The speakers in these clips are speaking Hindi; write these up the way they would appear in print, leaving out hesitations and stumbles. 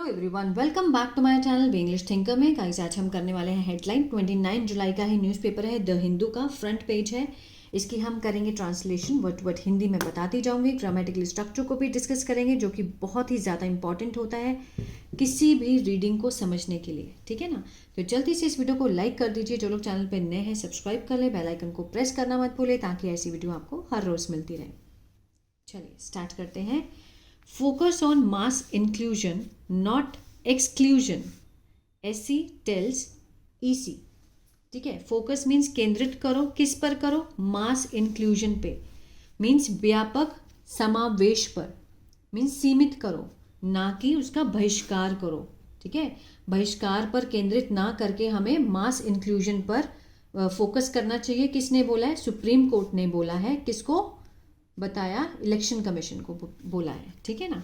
Everyone, welcome back to my channel V English Thinker में। गाइस, आज हम करने वाले हैं हेडलाइन। 29 जुलाई का ही न्यूज़पेपर है, द हिंदू का फ्रंट पेज है। इसकी हम करेंगे ट्रांसलेशन, वर्ड हिंदी में बताती जाऊंगी। ग्रामेटिकल स्ट्रक्चर को भी डिस्कस करेंगे, जो कि बहुत ही ज़्यादा इंपॉर्टेंट होता है किसी भी रीडिंग को समझने के लिए। ठीक है ना? तो जल्दी से इस वीडियो को लाइक कर दीजिए। जो लोग चैनल पर नए हैं, सब्सक्राइब कर ले, बेल आइकन को प्रेस करना मत भूले, ताकि ऐसी वीडियो आपको हर रोज़ मिलती रहे। चलिए स्टार्ट करते हैं। Focus on mass inclusion, not exclusion. SC tells EC. ठीक है, फोकस मीन्स केंद्रित करो, किस पर करो? मास इंक्लूजन पे, मीन्स व्यापक समावेश पर, मीन्स सीमित करो, ना कि उसका बहिष्कार करो। ठीक है, बहिष्कार पर केंद्रित ना करके हमें मास इंक्लूजन पर फोकस करना चाहिए। किसने बोला है? सुप्रीम कोर्ट ने बोला है। किसको बताया? इलेक्शन कमीशन को बोला है। ठीक है ना?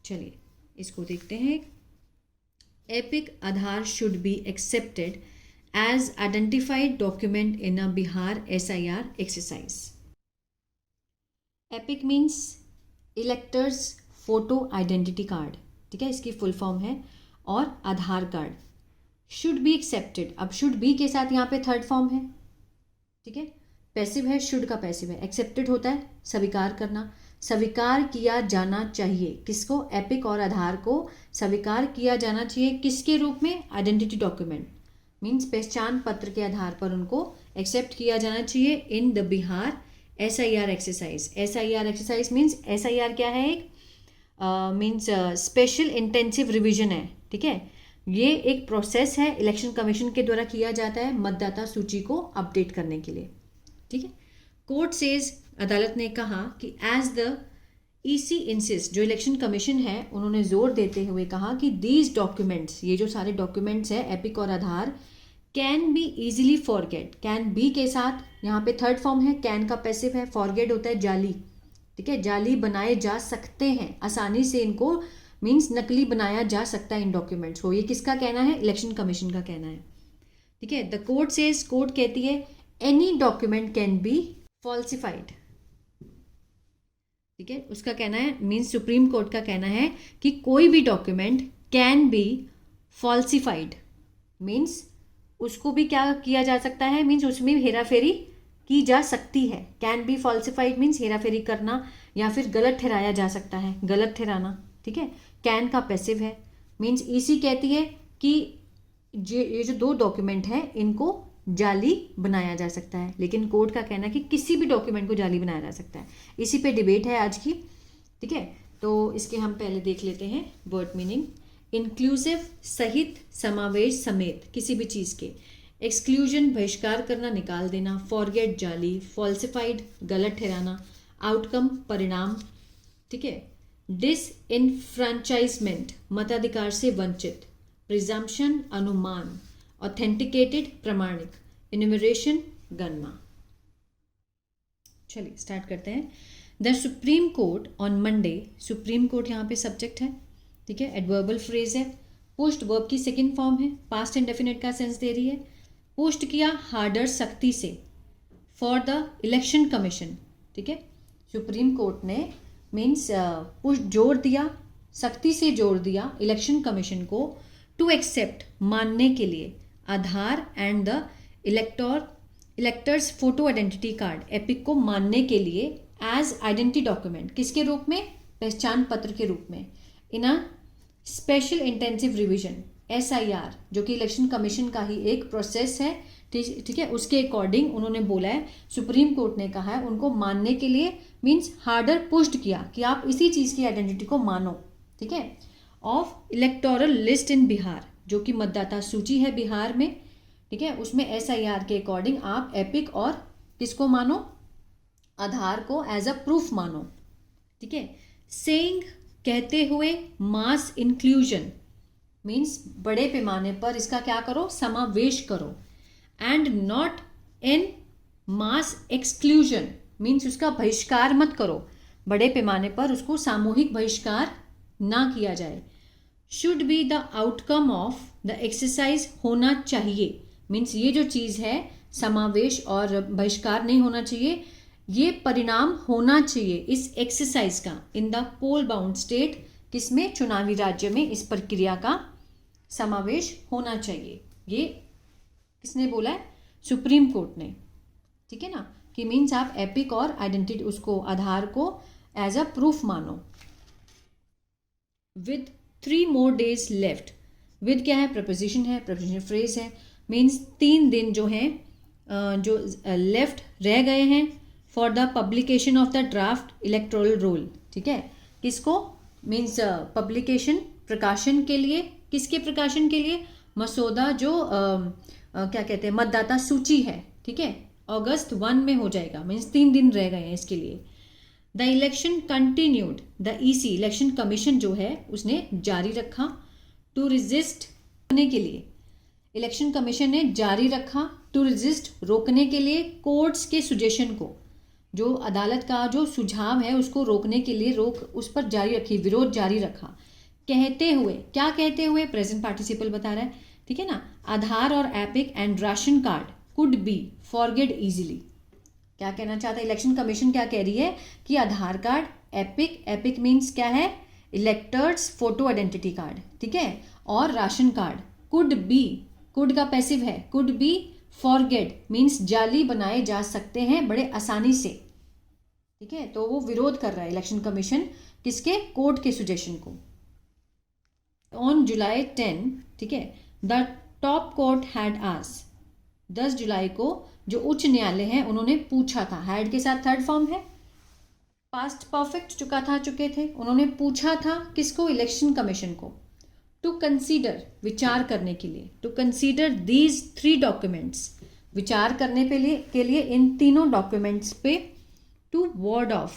चलिए इसको देखते हैं। EPIC Aadhaar should be accepted as identified document in a Bihar SIR exercise. EPIC means electors photo identity card. ठीक है, इसकी फुल फॉर्म है। और Aadhaar card should be accepted. अब शुड बी के साथ यहाँ पे थर्ड फॉर्म है। ठीक है, पैसिव है, शुड का पैसिव है। एक्सेप्टेड होता है स्वीकार करना, स्वीकार किया जाना चाहिए। किसको? एपिक और आधार को स्वीकार किया जाना चाहिए। किसके रूप में? आइडेंटिटी डॉक्यूमेंट, मीन्स पहचान पत्र के आधार पर उनको एक्सेप्ट किया जाना चाहिए in the Bihar SIR exercise. SIR exercise means SIR क्या है? एक मीन्स स्पेशल इंटेंसिव रिविजन है। ठीक है, ये एक प्रोसेस है, इलेक्शन कमीशन के द्वारा किया जाता है मतदाता सूची को अपडेट करने के लिए। ठीक है, कोर्ट सेज, अदालत ने कहा कि एज द EC इंसिस्ट, जो इलेक्शन कमीशन है उन्होंने जोर देते हुए कहा कि दीज डॉक्यूमेंट्स, ये जो सारे डॉक्यूमेंट्स है एपिक और Aadhaar, can be easily forget. Can be के साथ यहाँ पे थर्ड फॉर्म है, कैन का पैसिव है, फॉरगेट होता है जाली। ठीक है, जाली बनाए जा सकते हैं, आसानी से इनको मीन्स नकली बनाया जा सकता है इन डॉक्यूमेंट्स को। ये किसका कहना है? इलेक्शन कमीशन का कहना है। ठीक है, द कोर्ट सेज, कोर्ट कहती है any document can be falsified. ठीक है, उसका कहना है, मीन्स सुप्रीम कोर्ट का कहना है कि कोई भी document can be falsified, means उसको भी क्या किया जा सकता है? मीन्स उसमें हेराफेरी की जा सकती है। कैन बी फॉल्सिफाइड मीन्स हेराफेरी करना या फिर गलत ठहराया जा सकता है, गलत ठहराना। ठीक है, कैन का पैसिव है। मीन्स EC कहती है कि ये जो दो डॉक्यूमेंट है इनको जाली बनाया जा सकता है, लेकिन कोर्ट का कहना है कि किसी भी डॉक्यूमेंट को जाली बनाया जा सकता है। इसी पे डिबेट है आज की। ठीक है, तो इसके हम पहले देख लेते हैं वर्ड मीनिंग। इंक्लूसिव, सहित, समावेश, समेत किसी भी चीज़ के। एक्सक्लूजन, बहिष्कार करना, निकाल देना। फॉरगेट, जाली। फॉल्सिफाइड, गलत ठहराना। आउटकम, परिणाम। ठीक है, डिसइनफ्रेंचाइजमेंट, मताधिकार से वंचित। प्रिजम्पशन, अनुमान। ऑथेंटिकेटेड, प्रमाणिक। इन्यूमरेशन, गणना। चलिए स्टार्ट करते हैं। The supreme court on Monday, supreme court यहाँ पे सब्जेक्ट है। ठीक है, एडवर्बल फ्रेज है। पोस्ट वर्ब की सेकंड फॉर्म है, पास्ट इंडेफिनिट का सेंस दे रही है। पोस्ट किया हार्डर, सख्ती से, फॉर द इलेक्शन कमीशन। ठीक है, सुप्रीम कोर्ट ने मीन्स पुश जोर दिया, सख्ती से जोर दिया इलेक्शन कमीशन को टू एक्सेप्ट, मानने के लिए, Aadhaar and the electors photo identity card, EPIC को मानने के लिए एज आइडेंटिटी डॉक्यूमेंट, किसके रूप में? पहचान पत्र के रूप में, in a special intensive revision SIR, जो कि इलेक्शन कमीशन का ही एक प्रोसेस है। ठीक है, उसके अकॉर्डिंग उन्होंने बोला है, सुप्रीम कोर्ट ने कहा है उनको मानने के लिए, मीन्स हार्डर पुश्ड किया कि आप इसी चीज़ की आइडेंटिटी को मानो। ठीक है, ऑफ इलेक्टोरल लिस्ट इन बिहार, जो कि मतदाता सूची है बिहार में। ठीक है, उसमें SIR के अकॉर्डिंग आप एपिक और किसको मानो? आधार को एज अ प्रूफ मानो। ठीक है, सेइंग, कहते हुए, मास इंक्लूजन मीन्स बड़े पैमाने पर इसका क्या करो? समावेश करो। And not in mass exclusion means उसका बहिष्कार मत करो, बड़े पैमाने पर उसको सामूहिक बहिष्कार ना किया जाए। Should be the outcome of the exercise, होना चाहिए, मीन्स ये जो चीज़ है समावेश और बहिष्कार नहीं होना चाहिए, ये परिणाम होना चाहिए इस एक्सरसाइज का in the poll bound state किसमें, चुनावी राज्य में इस प्रक्रिया का समावेश होना चाहिए। ये किसने बोला है, सुप्रीम कोर्ट ने, ठीक है ना, कि मीन्स आप एपिक और आइडेंटिटी उसको आधार को एज अ प्रूफ मानो। With 3 more days left, with क्या है, प्रपोजिशन है, प्रपोजिशन फ्रेज है, मीन्स 3 दिन जो हैं जो लेफ्ट रह गए हैं for the publication of the draft electoral roll, ठीक है, किसको, मीन्स पब्लिकेशन, प्रकाशन के लिए, किसके प्रकाशन के लिए, मसौदा जो क्या कहते हैं, मतदाता सूची है, ठीक है, अगस्त 1 में हो जाएगा, मीन्स 3 दिन रह गए हैं इसके लिए। The election continued, the EC election commission जो है उसने जारी रखा, टू रेजिस्ट रोकने के लिए, इलेक्शन कमीशन ने जारी रखा, टू रेजिस्ट रोकने के लिए, कोर्ट्स के सुजेशन को, जो अदालत का जो सुझाव है उसको रोकने के लिए रोक उस पर जारी रखी, विरोध जारी रखा, कहते हुए, क्या कहते हुए, प्रेजेंट पार्टिसिपल बता रहा है, ठीक है ना, आधार और epic and ration card could be forget easily. क्या कहना चाहता है इलेक्शन कमीशन, क्या कह रही है कि आधार कार्ड, एपिक, एपिक मीन्स क्या है, इलेक्टर्स फोटो आइडेंटिटी कार्ड, ठीक है, और ration card, could be, could का पैसिव है, कुड बी फॉरगेट मीन्स जाली बनाए जा सकते हैं बड़े आसानी से, ठीक है, तो वो विरोध कर रहा है इलेक्शन कमीशन किसके, कोर्ट के सुजेशन को। ऑन जुलाई 10, ठीक है, the top court had asked, 10 जुलाई को जो उच्च न्यायालय है उन्होंने पूछा था, हैड के साथ थर्ड फॉर्म है, पास्ट परफेक्ट चुके थे, उन्होंने पूछा था किसको, इलेक्शन कमीशन को, टू कंसीडर विचार करने के लिए, टू कंसीडर दीज 3 डॉक्यूमेंट्स, विचार करने के लिए इन तीनों डॉक्यूमेंट्स पे, to ward off,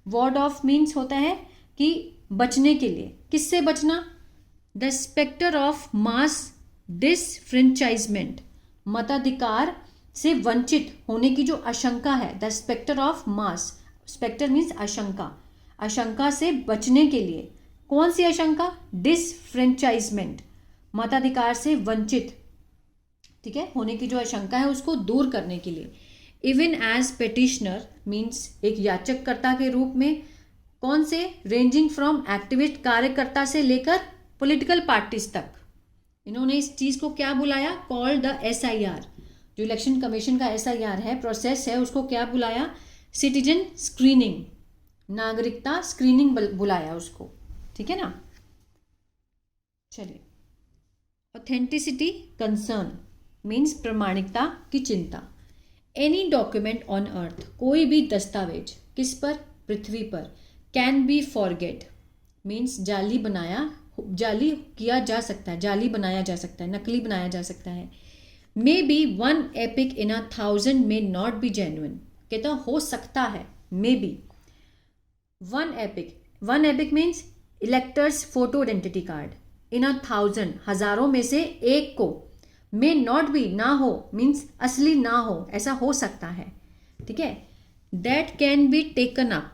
ward off means होता है कि बचने के लिए, किससे बचना, the spectre of mass disenfranchisement, मताधिकार से वंचित होने की जो आशंका है, the spectre of mass, spectre means आशंका, आशंका से बचने के लिए, कौन सी आशंका, डिसफ्रेंचाइजमेंट, मताधिकार से वंचित, ठीक है, होने की जो आशंका है उसको दूर करने के लिए, इवन एज पेटिशनर मीन्स एक याचककर्ता के रूप में, कौन से, रेंजिंग फ्रॉम एक्टिविस्ट, कार्यकर्ता से लेकर पॉलिटिकल पार्टीज तक, इन्होंने इस चीज को क्या बुलाया, कॉल्ड द SIR, जो इलेक्शन कमीशन का SIR है, प्रोसेस है, उसको क्या बुलाया, सिटीजन स्क्रीनिंग, नागरिकता स्क्रीनिंग बुलाया उसको, ठीक है ना। चलिए, ऑथेंटिसिटी कंसर्न मीन्स प्रमाणिकता की चिंता, एनी डॉक्यूमेंट ऑन अर्थ, कोई भी दस्तावेज, किस पर, पृथ्वी पर, कैन बी फॉरगेट मीन्स जाली किया जा सकता है, जाली बनाया जा सकता है, नकली बनाया जा सकता है, may be 1 EPIC in 1000 may not be genuine, कहता हो सकता है, may be 1 EPIC means electors photo identity card, in 1000 हजारों में से एक को, मे नॉट बी ना हो मीन्स असली ना हो, ऐसा हो सकता है, ठीक है, that can be taken up,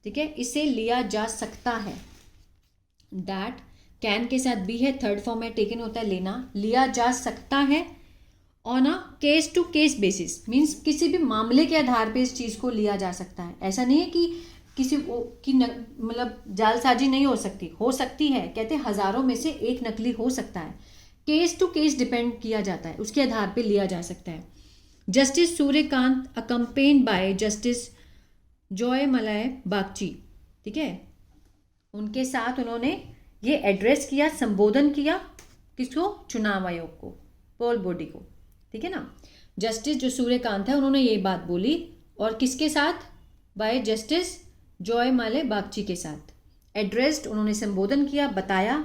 ठीक है, इसे लिया जा सकता है, दैट कैन के साथ बी है, थर्ड फॉर्म है, टेकन होता है लेना, लिया जा सकता है, on a case to case basis means किसी भी मामले के आधार पे इस चीज़ को लिया जा सकता है, ऐसा नहीं है कि किसी की मतलब जालसाजी नहीं हो सकती है, कहते हैं हजारों में से एक नकली हो सकता है, केस टू केस डिपेंड किया जाता है, उसके आधार पे लिया जा सकता है। Justice Suryakant accompanied by justice Joymalya Bagchi, ठीक है, उनके साथ उन्होंने ये एड्रेस किया, संबोधन किया, किसको, चुनाव आयोग को, पोल बॉडी को, ठीक है ना, जस्टिस जो सूर्यकांत है उन्होंने ये बात बोली, और किसके साथ, बाय जस्टिस जॉयमलय बागची के साथ, एड्रेस्ड उन्होंने संबोधन किया, बताया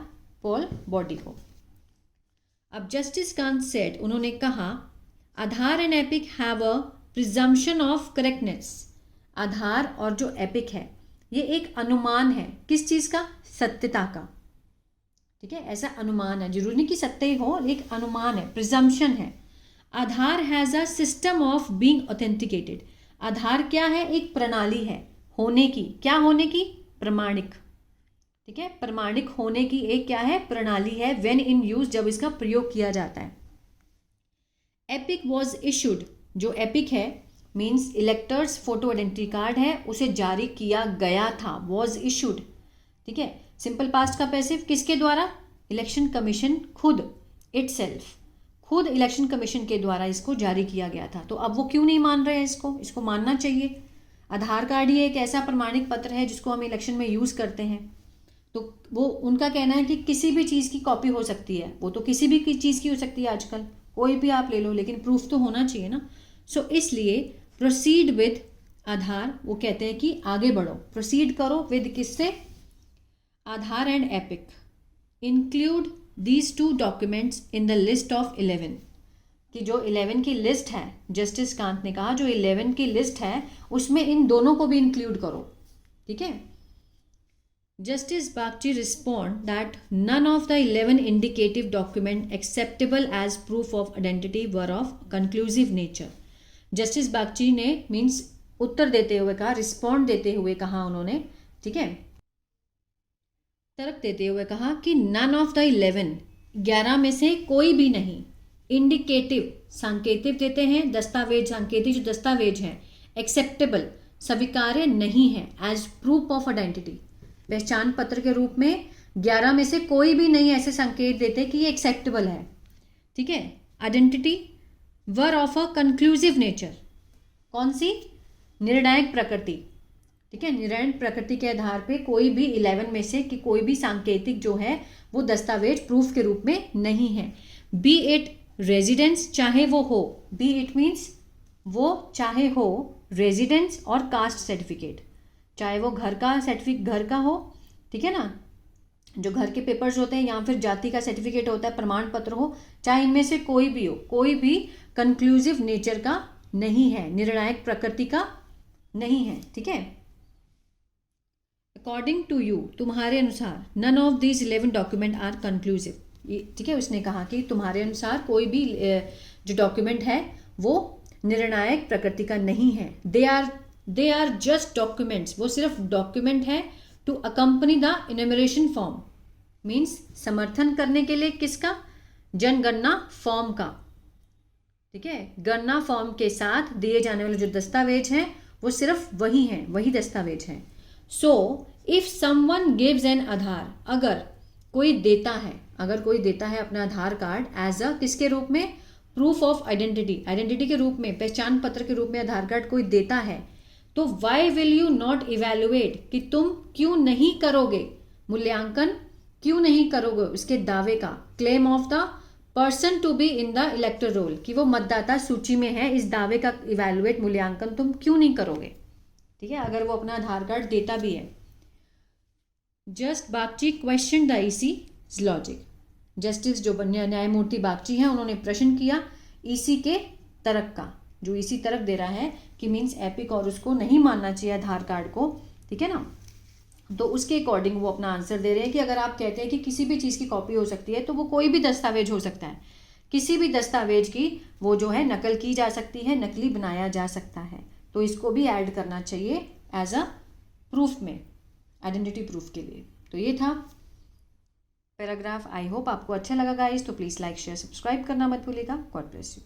पोल बॉडी को। अब जस्टिस कांत सेड, उन्होंने कहा, Aadhaar and EPIC have a presumption of correctness, Aadhaar और जो एपिक है ये एक अनुमान है, किस चीज़ का, सत्यता का, ठीक है, ऐसा अनुमान है, जरूरी नहीं कि सत्य ही हो, एक अनुमान है, प्रिजम्पशन है। Aadhaar has a system of being authenticated, Aadhaar क्या है, एक प्रणाली है होने की, क्या होने की, प्रमाणिक, ठीक है, प्रमाणिक होने की एक क्या है, प्रणाली है, व्हेन इन यूज, जब इसका प्रयोग किया जाता है। एपिक वॉज इशूड, जो एपिक है means electors photo identity card है, उसे जारी किया गया था, वॉज इशूड, ठीक है, सिंपल पास्ट का पैसिव किसके द्वारा, इलेक्शन कमीशन खुद, इटसेल्फ, खुद इलेक्शन कमीशन के द्वारा इसको जारी किया गया था। तो अब वो क्यों नहीं मान रहे हैं इसको मानना चाहिए। आधार कार्ड ही एक ऐसा प्रमाणिक पत्र है जिसको हम इलेक्शन में यूज़ करते हैं। तो वो उनका कहना है कि किसी भी चीज़ की कॉपी हो सकती है, वो तो किसी भी चीज़ की हो सकती है आजकल, कोई भी आप ले लो, लेकिन प्रूफ तो होना चाहिए ना। सो इसलिए प्रोसीड विद आधार, वो कहते हैं कि आगे बढ़ो, प्रोसीड करो विद किससे, Aadhaar and EPIC, include these two documents in the list of 11, कि जो 11 की लिस्ट है, जस्टिस कांत ने कहा जो 11 की लिस्ट है उसमें इन दोनों को भी इंक्लूड करो, ठीक है। Justice Bagchi respond that none of the 11 indicative document acceptable as proof of identity were of conclusive nature. Justice Bagchi ने मीन्स उत्तर देते हुए कहा, रिस्पॉन्ड देते हुए कहा उन्होंने, ठीक है, तर्क देते हुए कहा कि नन ऑफ द 11 में से कोई भी नहीं, इंडिकेटिव सांकेतिक देते हैं, दस्तावेज सांकेतिक जो दस्तावेज हैं, एक्सेप्टेबल स्वीकार्य नहीं है, एज प्रूफ ऑफ आइडेंटिटी पहचान पत्र के रूप में 11 में से कोई भी नहीं ऐसे संकेत देते कि ये एक्सेप्टेबल है, ठीक है। Identity were of a conclusive nature, कौन सी, निर्णायक प्रकृति, ठीक है, निर्णायक प्रकृति के आधार पे कोई भी 11 में से कि कोई भी सांकेतिक जो है वो दस्तावेज प्रूफ के रूप में नहीं है। बी इट रेजिडेंस, चाहे वो हो, बी इट मीन्स वो चाहे हो रेजिडेंस और कास्ट सर्टिफिकेट, चाहे वो घर का सर्टिफिकेट घर का हो, ठीक है ना, जो घर के पेपर्स होते हैं, या फिर जाति का सर्टिफिकेट होता है, प्रमाण पत्र हो, चाहे इनमें से कोई भी हो, कोई भी कंक्लूसिव नेचर का नहीं है, निर्णायक प्रकृति का नहीं है, ठीक है। अकॉर्डिंग टू यू, तुम्हारे अनुसार, none of these 11 document are conclusive, ठीक है, उसने कहा कि तुम्हारे अनुसार कोई भी जो डॉक्यूमेंट है वो निर्णायक प्रकृति का नहीं है। दे आर जस्ट डॉक्यूमेंट्स, वो सिर्फ डॉक्यूमेंट है to accompany the enumeration form, means समर्थन करने के लिए किसका, जनगणना फॉर्म का, ठीक है, गणना फॉर्म के साथ दिए जाने वाले जो दस्तावेज हैं वो सिर्फ वही हैं, वही दस्तावेज हैं। So if someone gives an Aadhaar, अगर कोई देता है, अगर कोई देता है अपना आधार कार्ड एज अ किसके रूप में, प्रूफ ऑफ आइडेंटिटी, आइडेंटिटी के रूप में, पहचान पत्र के रूप में आधार कार्ड कोई देता है, तो why will you not evaluate, कि तुम क्यों नहीं करोगे मूल्यांकन, क्यों नहीं करोगे उसके दावे का, claim of the person to be in the elector roll, कि वो मतदाता सूची में है, इस दावे का इवेल्युएट मूल्यांकन तुम क्यों नहीं करोगे, ठीक है, अगर वो अपना आधार कार्ड देता भी है। Just Bagchi question the EC logic, justice जो न्यायमूर्ति बागची हैं उन्होंने प्रश्न किया ईसी के तर्क का, जो ईसी तर्क दे रहा है कि मीन्स एपिक और उसको नहीं मानना चाहिए आधार कार्ड को, ठीक है ना, तो उसके अकॉर्डिंग वो अपना आंसर दे रहे हैं कि अगर आप कहते हैं कि किसी भी चीज़ की कॉपी हो सकती है तो वो कोई भी दस्तावेज हो सकता है, किसी भी दस्तावेज की वो जो है नकल की जा सकती है, नकली बनाया जा सकता है, तो इसको भी ऐड करना चाहिए एज अ प्रूफ में, आइडेंटिटी प्रूफ के लिए। तो ये था पैराग्राफ। आई होप आपको अच्छा लगा गाइस, तो प्लीज़ लाइक शेयर सब्सक्राइब करना मत भूलिएगा। God bless you.